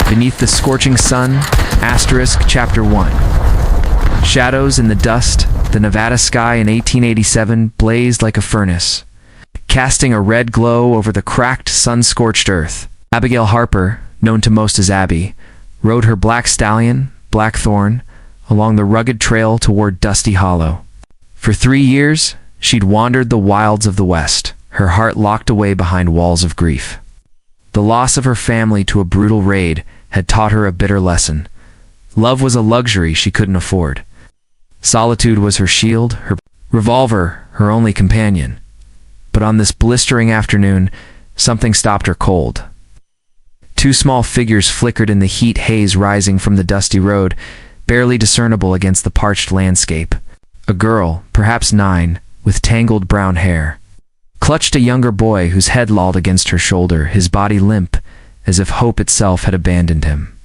Beneath the Scorching Sun, Chapter 1. Shadows in the dust, the Nevada sky in 1887 blazed like a furnace, casting a red glow over the cracked, sun-scorched earth. Abigail Harper, known to most as Abby, rode her black stallion, Blackthorn, along the rugged trail toward Dusty Hollow. For 3 years, she'd wandered the wilds of the West, her heart locked away behind walls of grief. The loss of her family to a brutal raid had taught her a bitter lesson. Love was a luxury she couldn't afford. Solitude was her shield, her revolver, her only companion. But on this blistering afternoon, something stopped her cold. 2 small figures flickered in the heat haze rising from the dusty road, barely discernible against the parched landscape. A girl, perhaps 9, with tangled brown hair, clutched a younger boy whose head lolled against her shoulder, his body limp, as if hope itself had abandoned him.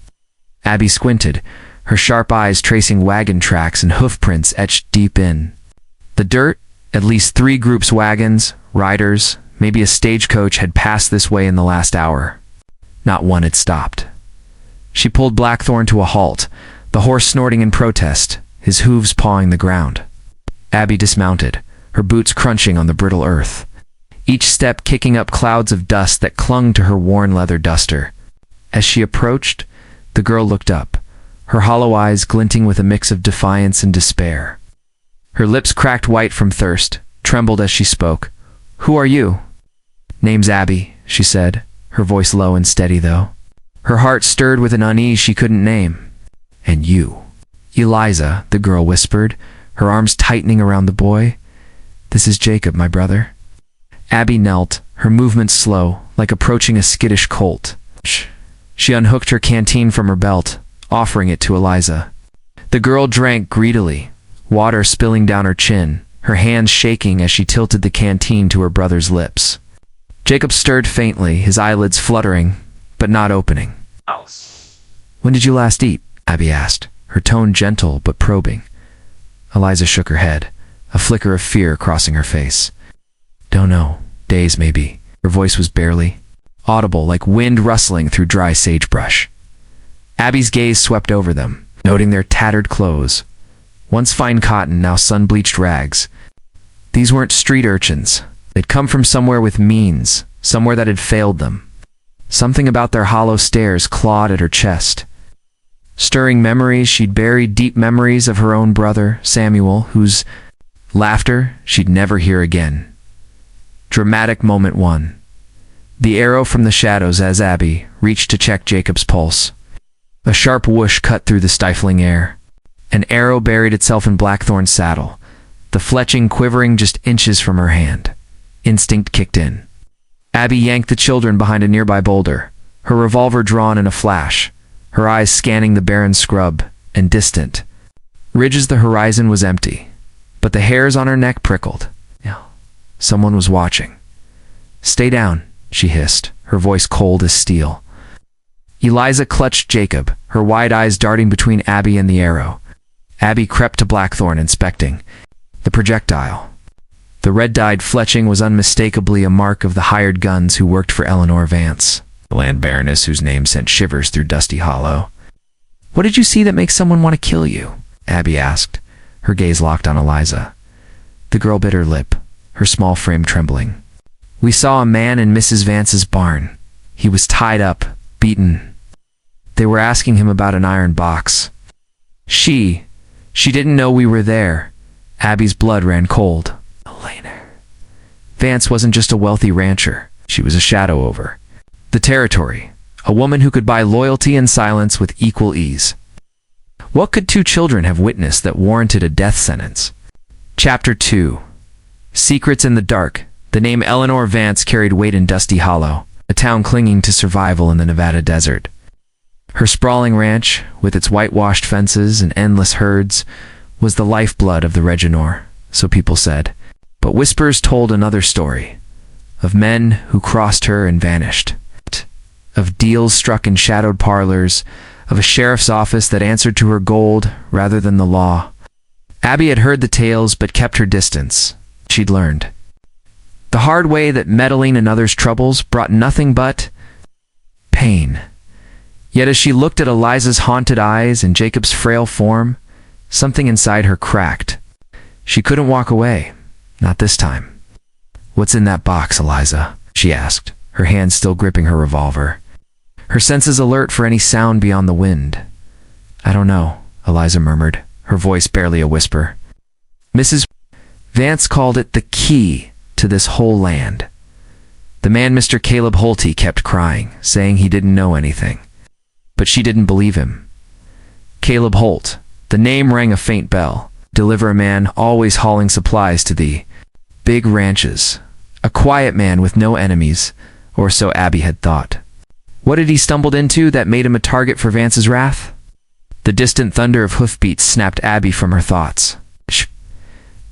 Abby squinted, her sharp eyes tracing wagon tracks and hoof prints etched deep in the dirt. At least 3 groups, wagons, riders, maybe a stagecoach, had passed this way in the last hour. Not one had stopped. She pulled Blackthorn to a halt, the horse snorting in protest, his hooves pawing the ground. Abby dismounted, her boots crunching on the brittle earth, each step kicking up clouds of dust that clung to her worn leather duster. As she approached, the girl looked up, her hollow eyes glinting with a mix of defiance and despair. Her lips, cracked white from thirst, trembled as she spoke. "Who are you?" "Name's Abby," she said, her voice low and steady though. Her heart stirred with an unease she couldn't name. "And you?" "Eliza," the girl whispered, her arms tightening around the boy. "This is Jacob, my brother." Abby knelt, her movements slow, like approaching a skittish colt. She unhooked her canteen from her belt, offering it to Eliza. The girl drank greedily, water spilling down her chin, her hands shaking as she tilted the canteen to her brother's lips. Jacob stirred faintly, his eyelids fluttering, but not opening. "When did you last eat?" Abby asked, her tone gentle but probing. Eliza shook her head, a flicker of fear crossing her face. "Don't know. Days, maybe." Her voice was barely audible, like wind rustling through dry sagebrush. Abby's gaze swept over them, noting their tattered clothes, once fine cotton, now sun-bleached rags. These weren't street urchins. They'd come from somewhere with means, somewhere that had failed them. Something about their hollow stares clawed at her chest. Stirring memories, she'd buried deep memories of her own brother, Samuel, whose laughter she'd never hear again. Dramatic moment 1. The arrow from the shadows as Abby reached to check Jacob's pulse. A sharp whoosh cut through the stifling air. An arrow buried itself in Blackthorn's saddle, the fletching quivering just inches from her hand. Instinct kicked in. Abby yanked the children behind a nearby boulder, her revolver drawn in a flash, her eyes scanning the barren scrub, and distant. Ridge as the horizon was empty, but the hairs on her neck prickled. Someone was watching. "Stay down," she hissed, her voice cold as steel. Eliza clutched Jacob, her wide eyes darting between Abby and the arrow. Abby crept to Blackthorn, inspecting the projectile. The red-dyed fletching was unmistakably a mark of the hired guns who worked for Eleanor Vance, the land baroness whose name sent shivers through Dusty Hollow. "What did you see that makes someone want to kill you?" Abby asked, her gaze locked on Eliza. The girl bit her lip, her small frame trembling. "We saw a man in Mrs. Vance's barn. He was tied up, beaten. They were asking him about an iron box. She didn't know we were there." Abby's blood ran cold. Elena. Vance wasn't just a wealthy rancher. She was a shadow over the territory, a woman who could buy loyalty and silence with equal ease. What could 2 children have witnessed that warranted a death sentence? Chapter 2. Secrets in the dark. The name Eleanor Vance carried weight in Dusty Hollow, a town clinging to survival in the Nevada desert. Her sprawling ranch, with its whitewashed fences and endless herds, was the lifeblood of the Reginor, so people said. But whispers told another story, of men who crossed her and vanished, of deals struck in shadowed parlors, of a sheriff's office that answered to her gold rather than the law. Abby had heard the tales but kept her distance. She'd learned the hard way that meddling in others' troubles brought nothing but pain. Yet as she looked at Eliza's haunted eyes and Jacob's frail form, something inside her cracked. She couldn't walk away. Not this time. "What's in that box, Eliza?" she asked, her hand still gripping her revolver, her senses alert for any sound beyond the wind. "I don't know," Eliza murmured, her voice barely a whisper. "Mrs. Vance called it the key to this whole land." The man, Mr. Caleb Holty, kept crying, saying he didn't know anything. But she didn't believe him. Caleb Holt. The name rang a faint bell. Deliver a man always hauling supplies to the big ranches. A quiet man with no enemies, or so Abby had thought. What had he stumbled into that made him a target for Vance's wrath? The distant thunder of hoofbeats snapped Abby from her thoughts.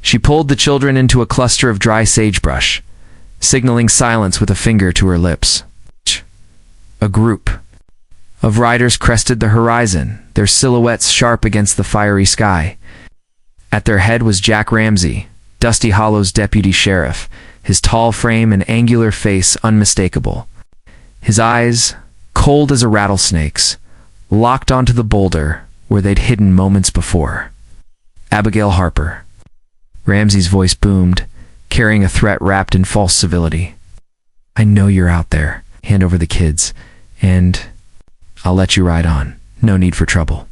She pulled the children into a cluster of dry sagebrush, signaling silence with a finger to her lips. A group of riders crested the horizon, their silhouettes sharp against the fiery sky. At their head was Jack Ramsey, Dusty Hollow's deputy sheriff, his tall frame and angular face unmistakable. His eyes, cold as a rattlesnake's, locked onto the boulder where they'd hidden moments before. "Abigail Harper." Ramsey's voice boomed, carrying a threat wrapped in false civility. "I know you're out there. Hand over the kids, and I'll let you ride on. No need for trouble."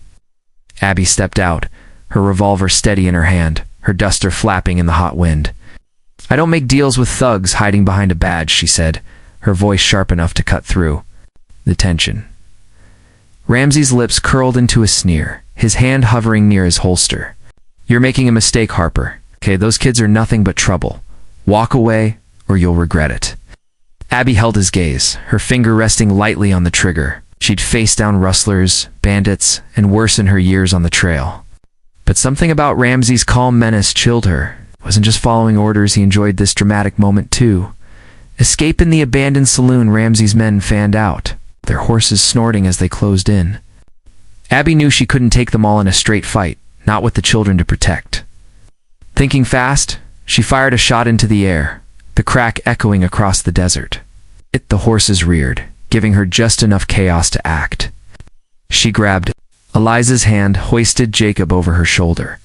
Abby stepped out, her revolver steady in her hand, her duster flapping in the hot wind. "I don't make deals with thugs hiding behind a badge," she said, her voice sharp enough to cut through the tension. Ramsey's lips curled into a sneer, his hand hovering near his holster. "You're making a mistake, Harper. Okay, those kids are nothing but trouble. Walk away, or you'll regret it." Abby held his gaze, her finger resting lightly on the trigger. She'd faced down rustlers, bandits, and worse in her years on the trail. But something about Ramsey's calm menace chilled her. It wasn't just following orders, he enjoyed this dramatic moment too. Escape in the abandoned saloon, Ramsey's men fanned out, their horses snorting as they closed in. Abby knew she couldn't take them all in a straight fight, not with the children to protect. Thinking fast, she fired a shot into the air, the crack echoing across the desert. The horses reared, giving her just enough chaos to act. She grabbed Eliza's hand, hoisted Jacob over her shoulder,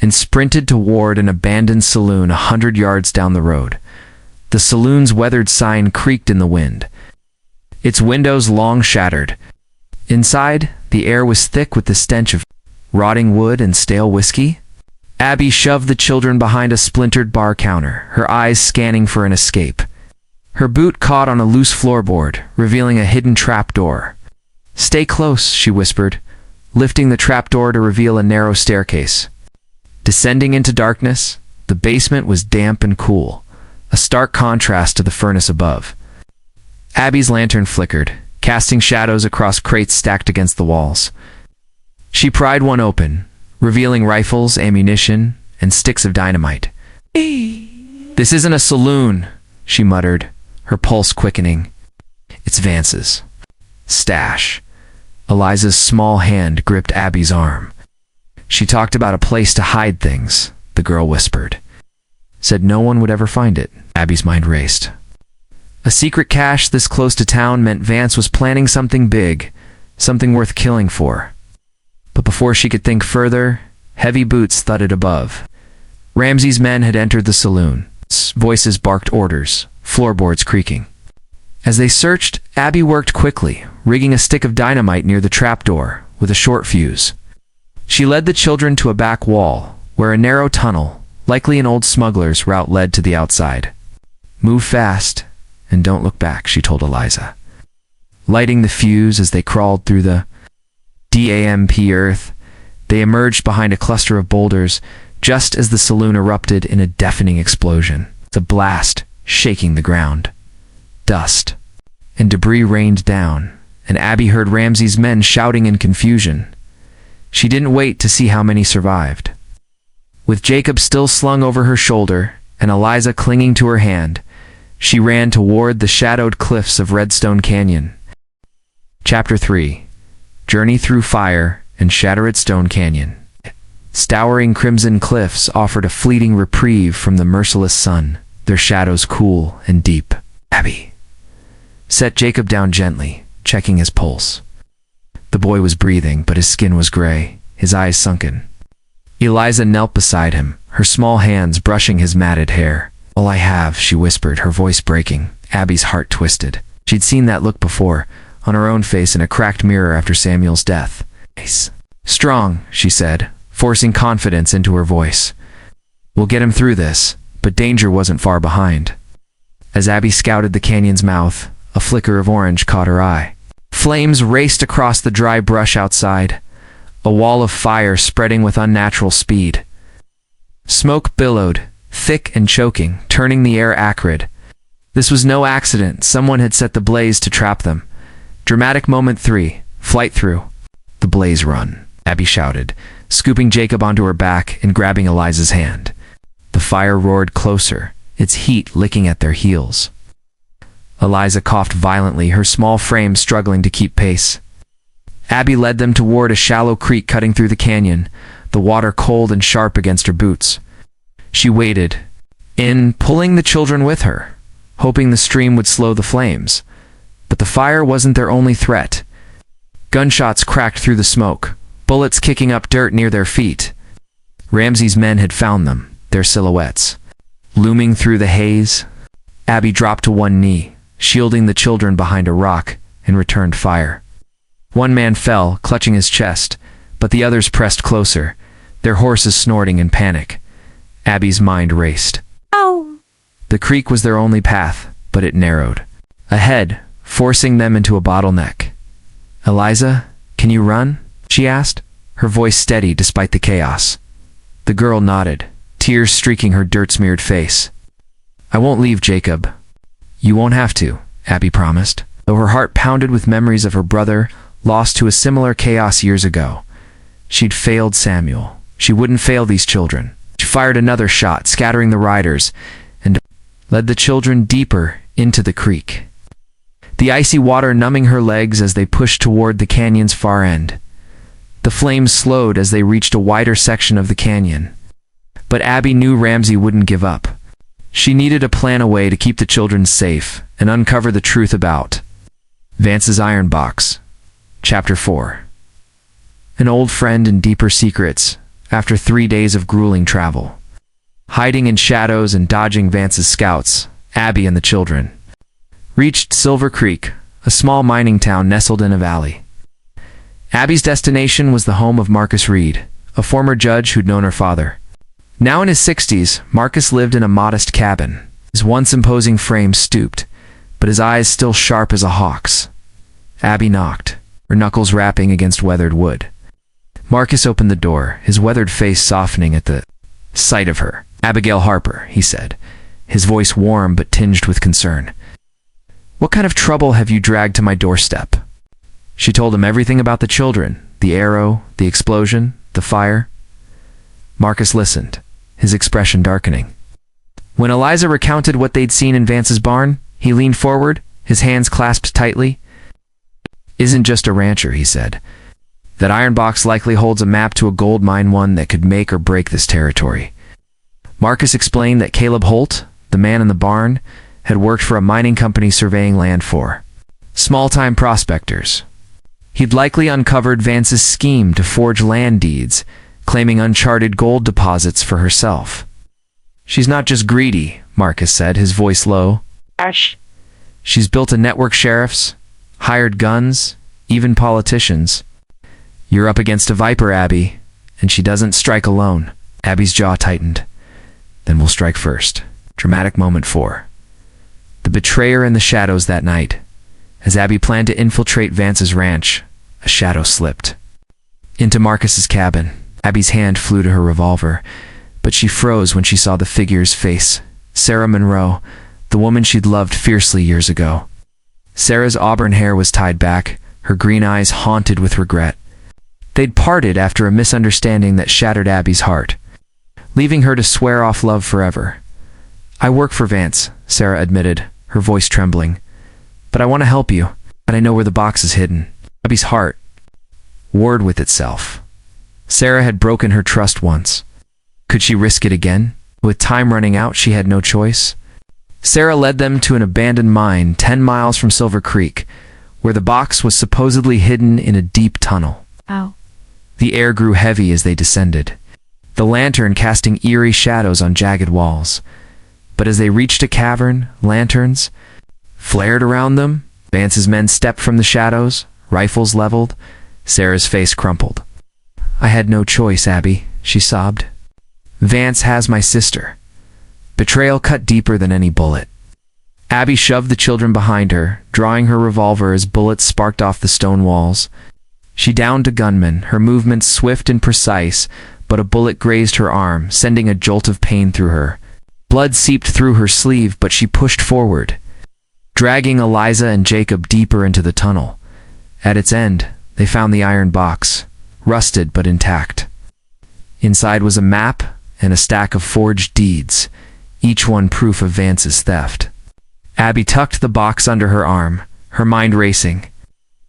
and sprinted toward an abandoned saloon 100 yards down the road. The saloon's weathered sign creaked in the wind, its windows long shattered. Inside, the air was thick with the stench of rotting wood and stale whiskey. Abby shoved the children behind a splintered bar counter, her eyes scanning for an escape. Her boot caught on a loose floorboard, revealing a hidden trapdoor. "Stay close," she whispered, lifting the trapdoor to reveal a narrow staircase. Descending into darkness, the basement was damp and cool, a stark contrast to the furnace above. Abby's lantern flickered, casting shadows across crates stacked against the walls. She pried one open, revealing rifles, ammunition, and sticks of dynamite. "This isn't a saloon," she muttered, her pulse quickening. "It's Vance's stash." Eliza's small hand gripped Abby's arm. "She talked about a place to hide things," the girl whispered. "Said no one would ever find it." Abby's mind raced. A secret cache this close to town meant Vance was planning something big, something worth killing for. But before she could think further, heavy boots thudded above. Ramsey's men had entered the saloon. Voices barked orders, floorboards creaking. As they searched, Abby worked quickly, rigging a stick of dynamite near the trapdoor with a short fuse. She led the children to a back wall, where a narrow tunnel, likely an old smuggler's route, led to the outside. "Move fast, and don't look back," she told Eliza, lighting the fuse as they crawled through the damp earth. They emerged behind a cluster of boulders, just as the saloon erupted in a deafening explosion, the blast shaking the ground. Dust and debris rained down, and Abby heard Ramsey's men shouting in confusion. She didn't wait to see how many survived. With Jacob still slung over her shoulder and Eliza clinging to her hand, she ran toward the shadowed cliffs of Redstone Canyon. Chapter 3. Journey through fire and shattered Stone Canyon. Towering crimson cliffs offered a fleeting reprieve from the merciless sun, their shadows cool and deep. Abby set Jacob down gently, checking his pulse. The boy was breathing, but his skin was gray, his eyes sunken. Eliza knelt beside him, her small hands brushing his matted hair. "All I have," she whispered, her voice breaking. Abby's heart twisted. She'd seen that look before, on her own face in a cracked mirror after Samuel's death. "Strong," she said, forcing confidence into her voice. "We'll get him through this," but danger wasn't far behind. As Abby scouted the canyon's mouth, a flicker of orange caught her eye. Flames raced across the dry brush outside, a wall of fire spreading with unnatural speed. Smoke billowed, thick and choking, turning the air acrid. This was no accident. Someone had set the blaze to trap them. Dramatic moment 3. Flight through. "The blaze run," Abby shouted, scooping Jacob onto her back and grabbing Eliza's hand. The fire roared closer, its heat licking at their heels. Eliza coughed violently, her small frame struggling to keep pace. Abby led them toward a shallow creek cutting through the canyon, the water cold and sharp against her boots. She waded in, pulling the children with her, hoping the stream would slow the flames. But the fire wasn't their only threat. Gunshots cracked through the smoke, bullets kicking up dirt near their feet. Ramsey's men had found them, their silhouettes looming through the haze. Abby dropped to one knee, shielding the children behind a rock, and returned fire. One man fell, clutching his chest, but the others pressed closer, their horses snorting in panic. Abby's mind raced. Oh! The creek was their only path, but it narrowed. Ahead, forcing them into a bottleneck. "Eliza, can you run?" she asked, her voice steady despite the chaos. The girl nodded, tears streaking her dirt-smeared face. "I won't leave, Jacob." "You won't have to," Abby promised, though her heart pounded with memories of her brother, lost to a similar chaos years ago. She'd failed Samuel. She wouldn't fail these children. She fired another shot, scattering the riders, and led the children deeper into the creek. The icy water numbing her legs as they pushed toward the canyon's far end. The flames slowed as they reached a wider section of the canyon. But Abby knew Ramsey wouldn't give up. She needed to plan a way to keep the children safe and uncover the truth about Vance's iron box. Chapter 4. An old friend and deeper secrets after 3 days of grueling travel. Hiding in shadows and dodging Vance's scouts, Abby and the children reached Silver Creek, a small mining town nestled in a valley. Abby's destination was the home of Marcus Reed, a former judge who'd known her father. Now in his 60s, Marcus lived in a modest cabin. His once imposing frame stooped, but his eyes still sharp as a hawk's. Abby knocked, her knuckles rapping against weathered wood. Marcus opened the door, his weathered face softening at the sight of her. "Abigail Harper," he said, his voice warm but tinged with concern. "What kind of trouble have you dragged to my doorstep?" She told him everything about the children, the arrow, the explosion, the fire. Marcus listened, his expression darkening. When Eliza recounted what they'd seen in Vance's barn, he leaned forward, his hands clasped tightly. "Isn't just a rancher," he said. "That iron box likely holds a map to a gold mine, one that could make or break this territory." Marcus explained that Caleb Holt, the man in the barn, had worked for a mining company surveying land for small-time prospectors. He'd likely uncovered Vance's scheme to forge land deeds, claiming uncharted gold deposits for herself. "She's not just greedy," Marcus said, his voice low. Ash. "She's built a network sheriffs, hired guns, even politicians. You're up against a viper, Abby, and she doesn't strike alone." Abby's jaw tightened. "Then we'll strike first." Dramatic moment 4. The betrayer in the shadows that night. As Abby planned to infiltrate Vance's ranch, a shadow slipped into Marcus's cabin. Abby's hand flew to her revolver, but she froze when she saw the figure's face. Sarah Monroe, the woman she'd loved fiercely years ago. Sarah's auburn hair was tied back, her green eyes haunted with regret. They'd parted after a misunderstanding that shattered Abby's heart, leaving her to swear off love forever. "I work for Vance," Sarah admitted, her voice trembling. "But I want to help you, and I know where the box is hidden." Abby's heart warred with itself. Sarah had broken her trust once. Could she risk it again? With time running out, she had no choice. Sarah led them to an abandoned mine 10 miles from Silver Creek, where the box was supposedly hidden in a deep tunnel. Ow. The air grew heavy as they descended, the lantern casting eerie shadows on jagged walls. But as they reached a cavern, lanterns flared around them. Vance's men stepped from the shadows, rifles leveled. Sarah's face crumpled. "I had no choice, Abby," she sobbed. "Vance has my sister." Betrayal cut deeper than any bullet. Abby shoved the children behind her, drawing her revolver as bullets sparked off the stone walls. She downed a gunman, her movements swift and precise, but a bullet grazed her arm, sending a jolt of pain through her. Blood seeped through her sleeve, but she pushed forward, dragging Eliza and Jacob deeper into the tunnel. At its end, they found the iron box, rusted but intact. Inside was a map and a stack of forged deeds, each one proof of Vance's theft. Abby tucked the box under her arm, her mind racing.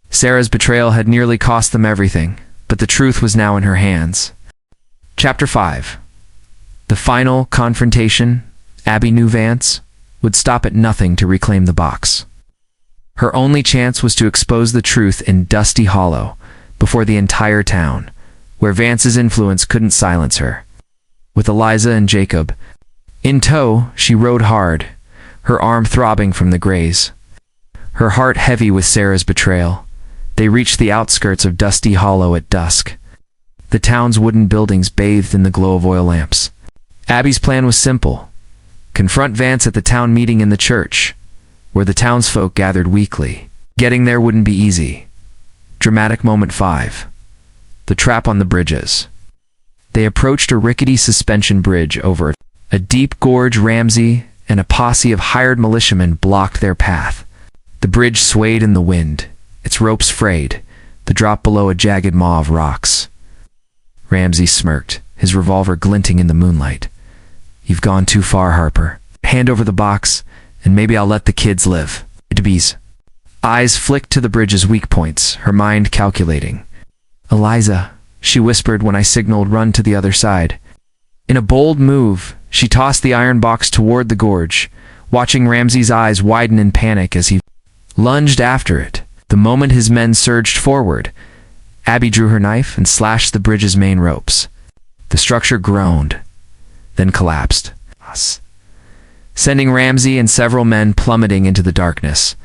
Sarah's betrayal had nearly cost them everything, but the truth was now in her hands. Chapter 5. The final confrontation. Abby knew Vance would stop at nothing to reclaim the box. Her only chance was to expose the truth in Dusty Hollow, before the entire town, where Vance's influence couldn't silence her. With Eliza and Jacob in tow, she rode hard, her arm throbbing from the graze, her heart heavy with Sarah's betrayal. They reached the outskirts of Dusty Hollow at dusk. The town's wooden buildings bathed in the glow of oil lamps. Abby's plan was simple: confront Vance at the town meeting in the church, where the townsfolk gathered weekly. Getting there wouldn't be easy. Dramatic moment 5. The trap on the bridges. They approached a rickety suspension bridge over a deep gorge. Ramsey and a posse of hired militiamen blocked their path. The bridge swayed in the wind, its ropes frayed, the drop below a jagged maw of rocks. Ramsey smirked, his revolver glinting in the moonlight. "You've gone too far, Harper. Hand over the box, and maybe I'll let the kids live." Debbie's eyes flicked to the bridge's weak points, her mind calculating. "Eliza," she whispered when I signaled run to the other side. In a bold move, she tossed the iron box toward the gorge, watching Ramsey's eyes widen in panic as he lunged after it. The moment his men surged forward, Abby drew her knife and slashed the bridge's main ropes. The structure groaned, then collapsed, sending Ramsey and several men plummeting into the darkness.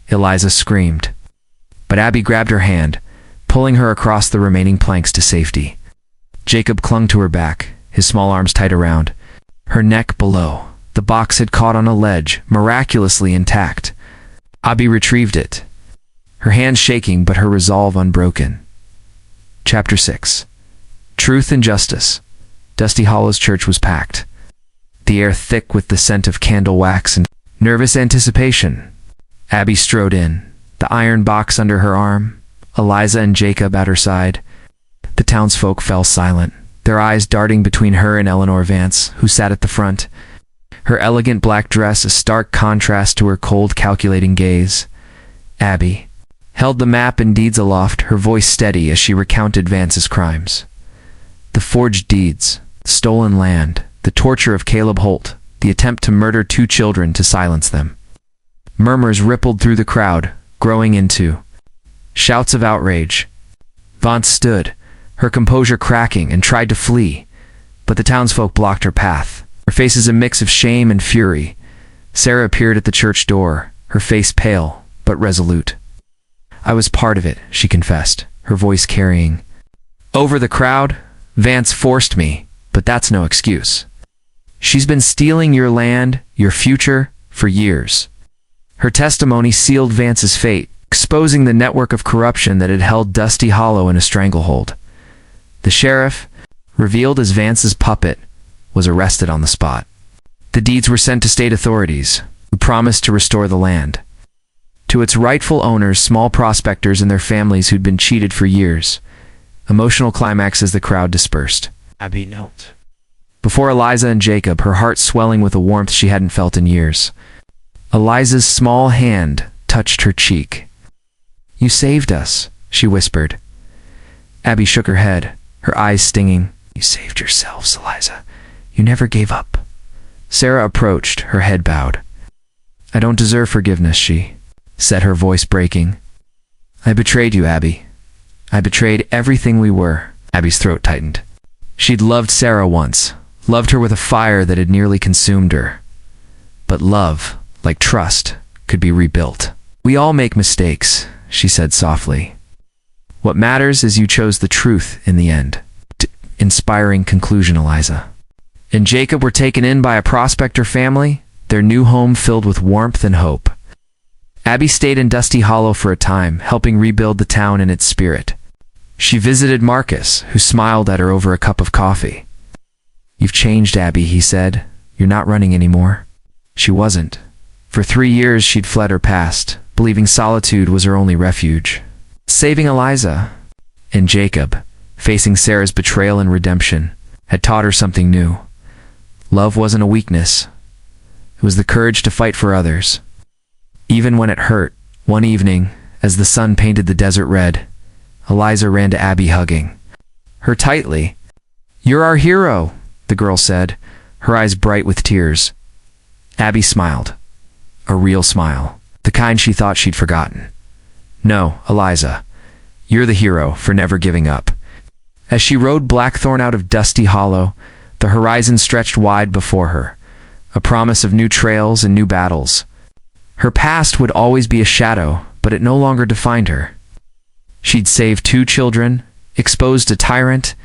Eliza screamed, but Abby grabbed her hand, pulling her across the remaining planks to safety. Jacob clung to her back, his small arms tight around her neck below. The box had caught on a ledge, miraculously intact. Abby retrieved it, her hands shaking but her resolve unbroken. Chapter 6. Truth and Justice. Dusty Hollow's church was packed, the air thick with the scent of candle wax and nervous anticipation. Abby strode in, the iron box under her arm, Eliza and Jacob at her side. The townsfolk fell silent, their eyes darting between her and Eleanor Vance, who sat at the front, her elegant black dress a stark contrast to her cold, calculating gaze. Abby held the map and deeds aloft, her voice steady as she recounted Vance's crimes. The forged deeds, stolen land, the torture of Caleb Holt, the attempt to murder 2 children to silence them. Murmurs rippled through the crowd, growing into shouts of outrage. Vance stood, her composure cracking, and tried to flee, but the townsfolk blocked her path, her faces a mix of shame and fury. Sarah appeared at the church door, her face pale but resolute. "I was part of it," she confessed, her voice carrying over the crowd. "Vance forced me, but that's no excuse. She's been stealing your land, your future, for years." Her testimony sealed Vance's fate, exposing the network of corruption that had held Dusty Hollow in a stranglehold. The sheriff, revealed as Vance's puppet, was arrested on the spot. The deeds were sent to state authorities, who promised to restore the land to its rightful owners, small prospectors and their families who'd been cheated for years. Emotional climax as the crowd dispersed. Abby knelt before Eliza and Jacob, her heart swelling with a warmth she hadn't felt in years. Eliza's small hand touched her cheek. "You saved us," she whispered. Abby shook her head, her eyes stinging. "You saved yourselves, Eliza. You never gave up." Sarah approached, her head bowed. "I don't deserve forgiveness," she said, her voice breaking. I betrayed you, Abby. I betrayed everything we were. Abby's throat tightened. She'd loved Sarah once, loved her with a fire that had nearly consumed her. But love, like trust, could be rebuilt. We all make mistakes, she said softly. What matters is you chose the truth in the end. Inspiring conclusion, Eliza. And Jacob were taken in by a prospector family, their new home filled with warmth and hope. Abby stayed in Dusty Hollow for a time, helping rebuild the town and its spirit. She visited Marcus, who smiled at her over a cup of coffee. You've changed, Abby, he said. You're not running anymore. She wasn't. For 3 years she'd fled her past, believing solitude was her only refuge. Saving Eliza and Jacob, facing Sarah's betrayal and redemption, had taught her something new. Love wasn't a weakness. It was the courage to fight for others. Even when it hurt, one evening, as the sun painted the desert red, Eliza ran to Abby, hugging her tightly. You're our hero, the girl said, her eyes bright with tears. Abby smiled. A real smile, the kind she thought she'd forgotten. No, Eliza, you're the hero for never giving up. As she rode Blackthorn out of Dusty Hollow, the horizon stretched wide before her, a promise of new trails and new battles. Her past would always be a shadow, but it no longer defined her. She'd saved 2 children, exposed a tyrant,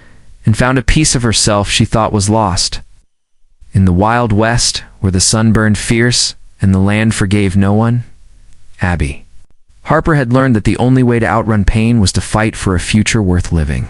and found a piece of herself she thought was lost. In the Wild West, where the sun burned fierce and the land forgave no one, Abby. Harper had learned that the only way to outrun pain was to fight for a future worth living.